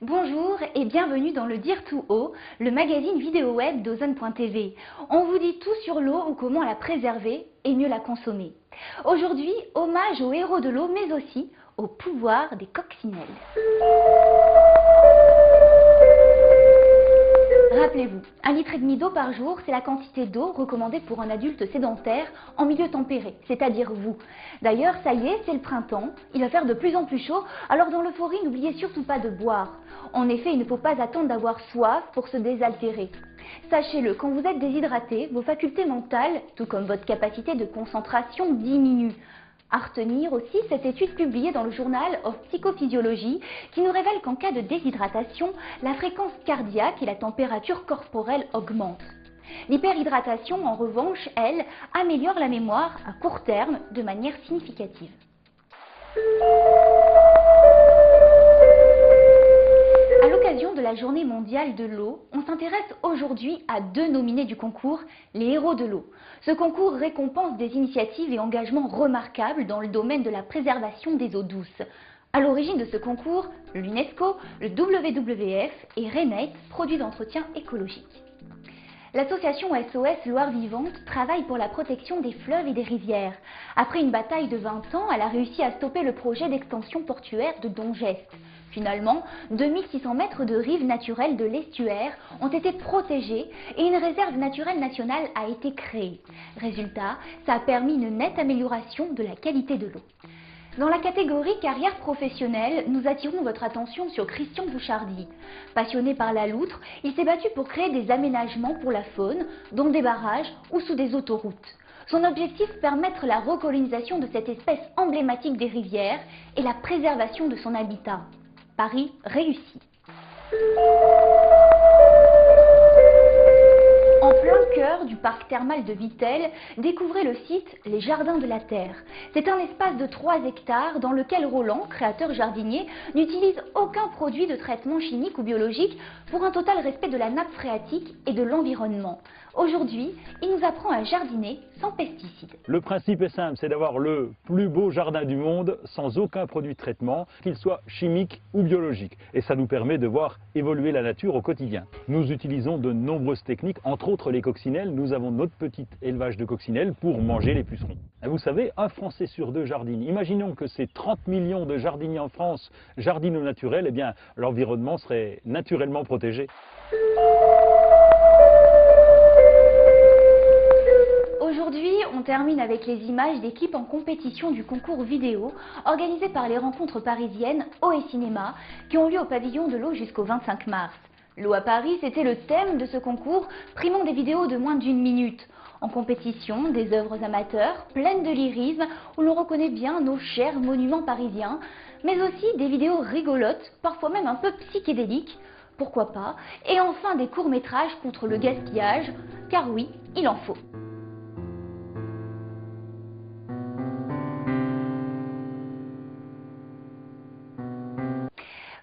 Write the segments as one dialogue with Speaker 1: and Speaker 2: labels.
Speaker 1: Bonjour et bienvenue dans le Dire tout haut, le magazine vidéo web d'Ozone.tv. On vous dit tout sur l'eau ou comment la préserver et mieux la consommer. Aujourd'hui, hommage aux héros de l'eau mais aussi au pouvoir des coccinelles. Rappelez-vous, 1,5 litre d'eau par jour, c'est la quantité d'eau recommandée pour un adulte sédentaire en milieu tempéré, c'est-à-dire vous. D'ailleurs, ça y est, c'est le printemps, il va faire de plus en plus chaud, alors dans l'euphorie, n'oubliez surtout pas de boire. En effet, il ne faut pas attendre d'avoir soif pour se désaltérer. Sachez-le, quand vous êtes déshydraté, vos facultés mentales, tout comme votre capacité de concentration, diminuent. À retenir aussi cette étude publiée dans le Journal of Psychophysiology qui nous révèle qu'en cas de déshydratation, la fréquence cardiaque et la température corporelle augmentent. L'hyperhydratation, en revanche, elle, améliore la mémoire à court terme de manière significative. À l'occasion de la Journée mondiale de l'eau, on s'intéresse aujourd'hui à 2 nominés du concours, les héros de l'eau. Ce concours récompense des initiatives et engagements remarquables dans le domaine de la préservation des eaux douces. À l'origine de ce concours, l'UNESCO, le WWF et Renate, produits d'entretien écologique. L'association SOS Loire Vivante travaille pour la protection des fleuves et des rivières. Après une bataille de 20 ans, elle a réussi à stopper le projet d'extension portuaire de Dongest. Finalement, 2600 mètres de rives naturelles de l'estuaire ont été protégés et une réserve naturelle nationale a été créée. Résultat, ça a permis une nette amélioration de la qualité de l'eau. Dans la catégorie carrière professionnelle, nous attirons votre attention sur Christian Bouchardy. Passionné par la loutre, il s'est battu pour créer des aménagements pour la faune, dont des barrages ou sous des autoroutes. Son objectif, permettre la recolonisation de cette espèce emblématique des rivières et la préservation de son habitat. Pari réussi. En plein cœur du parc thermal de Vittel, découvrez le site Les Jardins de la Terre. C'est un espace de 3 hectares dans lequel Roland, créateur jardinier, n'utilise aucun produit de traitement chimique ou biologique pour un total respect de la nappe phréatique et de l'environnement. Aujourd'hui, il nous apprend à jardiner sans pesticides.
Speaker 2: Le principe est simple, c'est d'avoir le plus beau jardin du monde sans aucun produit de traitement, qu'il soit chimique ou biologique. Et ça nous permet de voir évoluer la nature au quotidien. Nous utilisons de nombreuses techniques, entre autres les coccinelles. Nous avons notre petit élevage de coccinelles pour manger les pucerons. Et vous savez, 1 Français sur 2 jardine. Imaginons que ces 30 millions de jardiniers en France jardinent au naturel, eh bien l'environnement serait naturellement protégé.
Speaker 1: Aujourd'hui, on termine avec les images d'équipes en compétition du concours vidéo organisé par les rencontres parisiennes Eau et Cinéma qui ont lieu au pavillon de l'eau jusqu'au 25 mars. L'eau à Paris, c'était le thème de ce concours, primant des vidéos de moins d'1 minute. En compétition, des œuvres amateurs pleines de lyrisme où l'on reconnaît bien nos chers monuments parisiens, mais aussi des vidéos rigolotes, parfois même un peu psychédéliques, pourquoi pas, et enfin des courts-métrages contre le gaspillage, car oui, il en faut.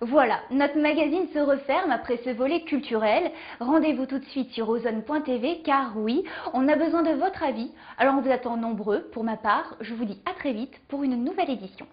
Speaker 1: Voilà, notre magazine se referme après ce volet culturel. Rendez-vous tout de suite sur Ozone.tv car oui, on a besoin de votre avis. Alors on vous attend nombreux. Pour ma part, je vous dis à très vite pour une nouvelle édition.